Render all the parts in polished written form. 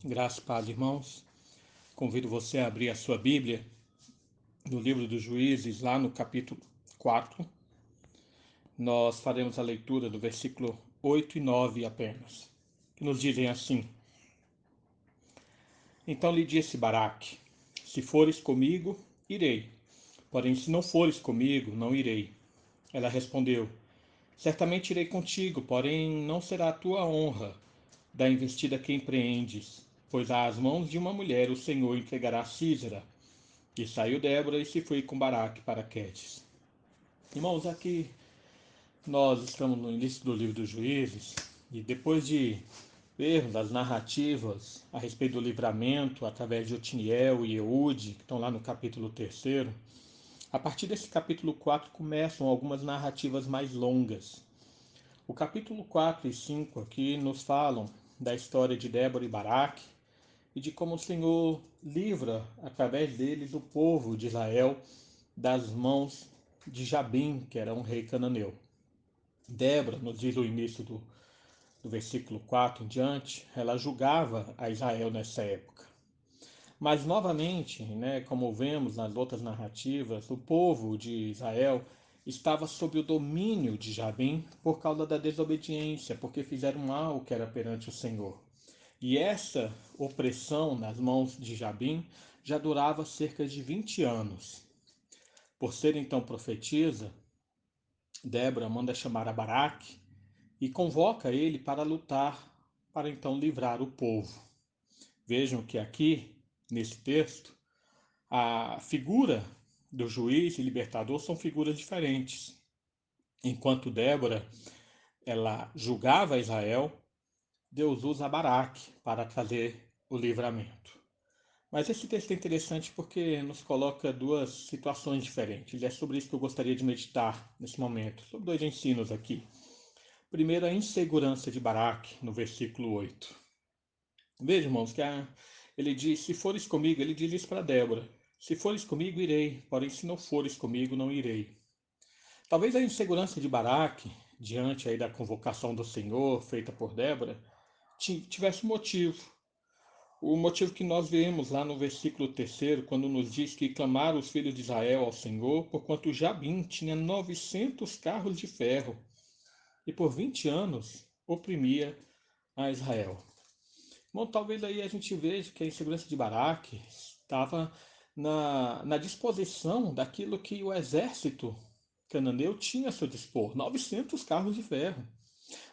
Graças, paz, irmãos. Convido você a abrir a sua Bíblia no livro dos Juízes, lá no capítulo 4. Nós faremos a leitura do versículo 8 e 9 apenas, que nos dizem assim: Então lhe disse Baraque: Se fores comigo, irei. Porém, se não fores comigo, não irei. Ela respondeu: Certamente irei contigo, porém não será a tua honra da investida que empreendes, pois às mãos de uma mulher o Senhor entregará Sísera. E saiu Débora e se foi com Baraque para Quedes. Irmãos, aqui nós estamos no início do livro dos Juízes, e depois de vermos as narrativas a respeito do livramento através de Otiniel e Eude, que estão lá no capítulo 3, a partir desse capítulo 4 começam algumas narrativas mais longas. O capítulo 4 e 5 aqui nos falam da história de Débora e Baraque e de como o Senhor livra, através deles, o povo de Israel das mãos de Jabim, que era um rei cananeu. Débora, nos diz o início do versículo 4 em diante, ela julgava a Israel nessa época. Mas, novamente, como vemos nas outras narrativas, o povo de Israel estava sob o domínio de Jabim por causa da desobediência, porque fizeram mal que era perante o Senhor. E essa opressão nas mãos de Jabim já durava cerca de 20 anos. Por ser então profetisa, Débora manda chamar a Baraque e convoca ele para lutar, para então livrar o povo. Vejam que aqui, nesse texto, a figura do juiz e libertador são figuras diferentes. Enquanto Débora ela julgava Israel, Deus usa Baraque para trazer o livramento. Mas esse texto é interessante porque nos coloca duas situações diferentes. E é sobre isso que eu gostaria de meditar nesse momento, sobre dois ensinos aqui. Primeiro, a insegurança de Baraque, no versículo 8. Veja, irmãos, que ele diz: Se fores comigo, ele diz isso para Débora: Se fores comigo, irei, porém, se não fores comigo, não irei. Talvez a insegurança de Baraque, diante aí da convocação do Senhor feita por Débora, tivesse motivo. O motivo que nós vemos lá no versículo 3, quando nos diz que clamaram os filhos de Israel ao Senhor, porquanto Jabim tinha 900 carros de ferro, e por 20 anos oprimia a Israel. Bom, talvez aí a gente veja que a insegurança de Baraque estava na disposição daquilo que o exército cananeu tinha a seu dispor, 900 carros de ferro.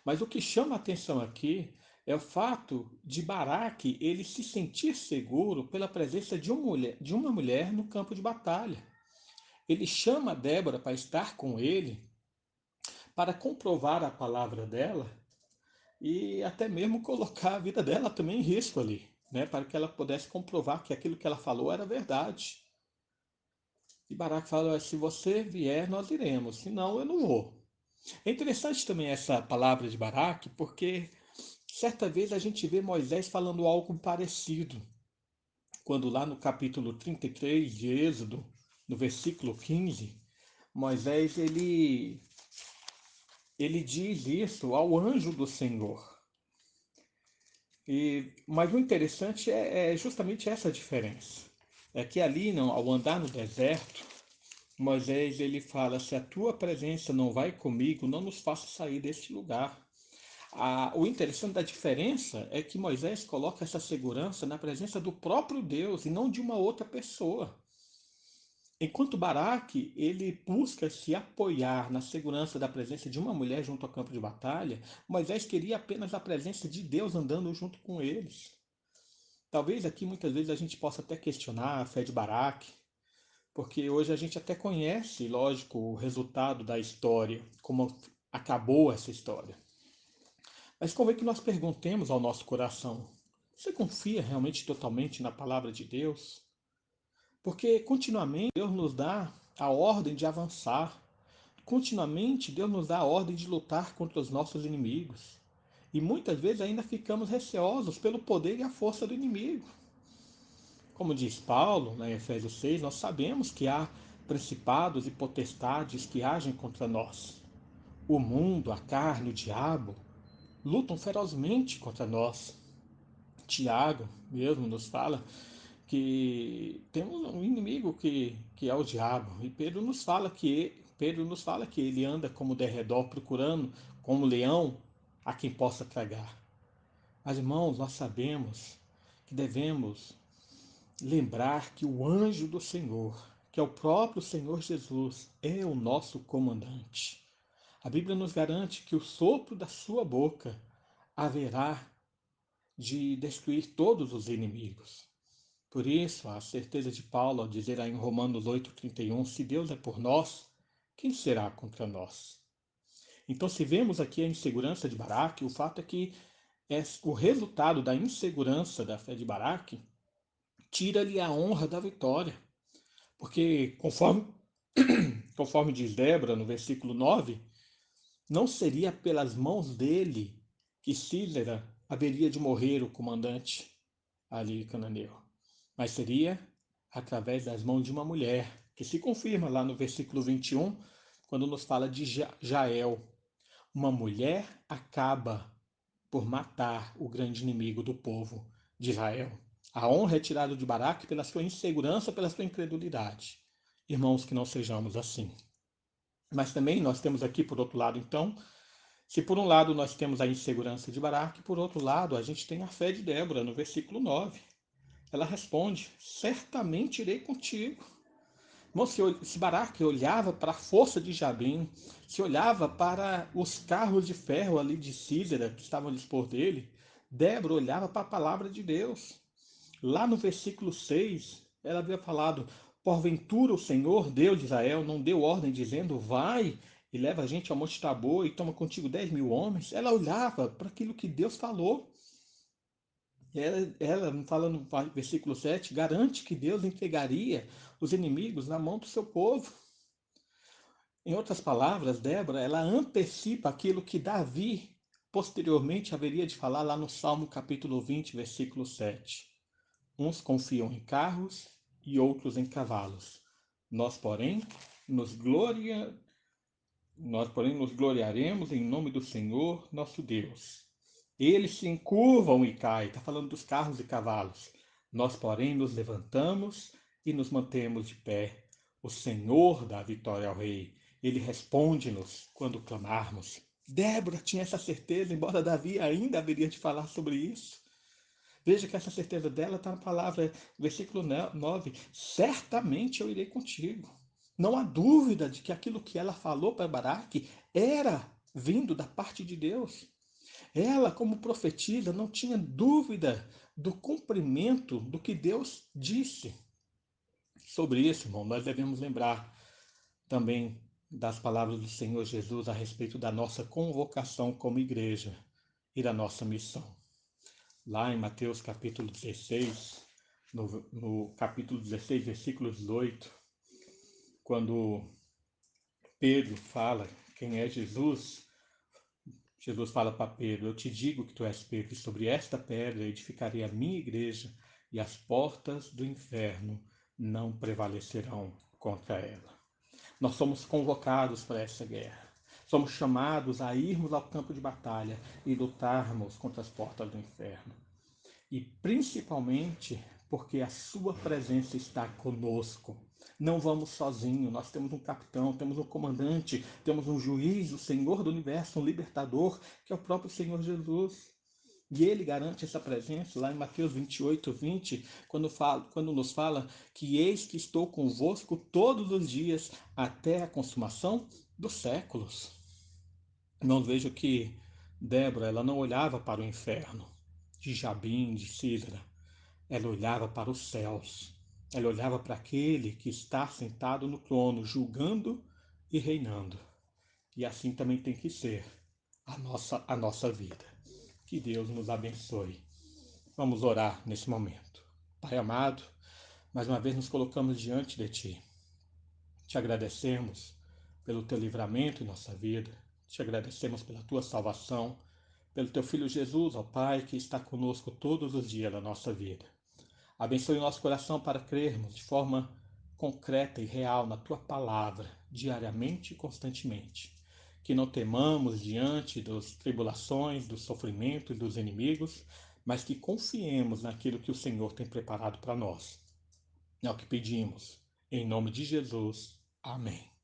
Mas o que chama a atenção aqui é o fato de Baraque ele se sentir seguro pela presença de uma mulher no campo de batalha. Ele chama Débora para estar com ele, para comprovar a palavra dela e até mesmo colocar a vida dela também em risco ali, para que ela pudesse comprovar que aquilo que ela falou era verdade. E Baraque fala: se você vier, nós iremos, senão eu não vou. É interessante também essa palavra de Baraque, porque certa vez a gente vê Moisés falando algo parecido, quando lá no capítulo 33 de Êxodo, no versículo 15, Moisés ele diz isso ao anjo do Senhor. Mas o interessante é justamente essa diferença. É que ali, não, ao andar no deserto, Moisés ele fala: se a tua presença não vai comigo, não nos faça sair deste lugar. O interessante da diferença é que Moisés coloca essa segurança na presença do próprio Deus e não de uma outra pessoa. Enquanto Baraque ele busca se apoiar na segurança da presença de uma mulher junto ao campo de batalha, Moisés queria apenas a presença de Deus andando junto com eles. Talvez aqui muitas vezes a gente possa até questionar a fé de Baraque, porque hoje a gente até conhece, lógico, o resultado da história, como acabou essa história. Mas convém que nós perguntemos ao nosso coração: você confia realmente totalmente na palavra de Deus? Porque continuamente Deus nos dá a ordem de avançar. Continuamente Deus nos dá a ordem de lutar contra os nossos inimigos. E muitas vezes ainda ficamos receosos pelo poder e a força do inimigo. Como diz Paulo, em Efésios 6, nós sabemos que há principados e potestades que agem contra nós. O mundo, a carne, o diabo lutam ferozmente contra nós. Tiago mesmo nos fala que temos um inimigo que é o diabo. E Pedro nos fala que ele anda como derredor procurando, como leão, a quem possa tragar. Mas, irmãos, nós sabemos que devemos lembrar que o anjo do Senhor, que é o próprio Senhor Jesus, é o nosso comandante. A Bíblia nos garante que o sopro da sua boca haverá de destruir todos os inimigos. Por isso, a certeza de Paulo ao dizer aí em Romanos 8,31, se Deus é por nós, quem será contra nós? Então, se vemos aqui a insegurança de Baraque, o fato é que o resultado da insegurança da fé de Baraque tira-lhe a honra da vitória. Porque, conforme diz Débora no versículo 9, não seria pelas mãos dele que Císera haveria de morrer o comandante ali cananeu, mas seria através das mãos de uma mulher, que se confirma lá no versículo 21, quando nos fala de Jael. Uma mulher acaba por matar o grande inimigo do povo de Israel. A honra é tirada de Baraque pela sua insegurança, pela sua incredulidade. Irmãos, que não sejamos assim. Mas também nós temos aqui, por outro lado, então, se por um lado nós temos a insegurança de Baraque, por outro lado a gente tem a fé de Débora, no versículo 9. Ela responde: certamente irei contigo. Irmão, se Baraque olhava para a força de Jabim, se olhava para os carros de ferro ali de Císera que estavam a dispor dele, Débora olhava para a palavra de Deus. Lá no versículo 6, ela havia falado: porventura o Senhor, Deus de Israel, não deu ordem dizendo: vai e leva a gente ao Monte Tabor e toma contigo 10.000 homens? Ela olhava para aquilo que Deus falou. Ela fala no versículo 7, garante que Deus entregaria os inimigos na mão do seu povo. Em outras palavras, Débora, ela antecipa aquilo que Davi posteriormente haveria de falar lá no Salmo capítulo 20, versículo 7. Uns confiam em carros e outros em cavalos. Nós, porém, nos gloria... Nós, porém, nos gloriaremos em nome do Senhor, nosso Deus. Eles se encurvam e caem. Está falando dos carros e cavalos. Nós, porém, nos levantamos e nos mantemos de pé. O Senhor dá a vitória ao rei. Ele responde-nos quando clamarmos. Débora tinha essa certeza, embora Davi ainda haveria de falar sobre isso. Veja que essa certeza dela está na palavra, versículo 9. Certamente eu irei contigo. Não há dúvida de que aquilo que ela falou para Baraque era vindo da parte de Deus. Ela, como profetisa, não tinha dúvida do cumprimento do que Deus disse. Sobre isso, irmão, nós devemos lembrar também das palavras do Senhor Jesus a respeito da nossa convocação como igreja e da nossa missão. Lá em Mateus capítulo 16, no capítulo 16, versículo 18, quando Pedro fala quem é Jesus, Jesus fala para Pedro: eu te digo que tu és Pedro, e sobre esta pedra edificarei a minha igreja, e as portas do inferno não prevalecerão contra ela. Nós somos convocados para essa guerra. Somos chamados a irmos ao campo de batalha e lutarmos contra as portas do inferno. E principalmente porque a sua presença está conosco. Não vamos sozinhos, nós temos um capitão, temos um comandante, temos um juiz, o Senhor do universo, um libertador, que é o próprio Senhor Jesus. E ele garante essa presença lá em Mateus 28, 20, quando nos fala que eis que estou convosco todos os dias até a consumação dos séculos. Não vejo que Débora, ela não olhava para o inferno de Jabim, de Císera. Ela olhava para os céus. Ela olhava para aquele que está sentado no trono, julgando e reinando. E assim também tem que ser a nossa vida. Que Deus nos abençoe. Vamos orar nesse momento. Pai amado, mais uma vez nos colocamos diante de Ti. Te agradecemos pelo Teu livramento em nossa vida. Te agradecemos pela Tua salvação, pelo Teu Filho Jesus, ó Pai, que está conosco todos os dias da nossa vida. Abençoe o nosso coração para crermos de forma concreta e real na Tua palavra, diariamente e constantemente. Que não temamos diante das tribulações, do sofrimento e dos inimigos, mas que confiemos naquilo que o Senhor tem preparado para nós. É o que pedimos. Em nome de Jesus. Amém.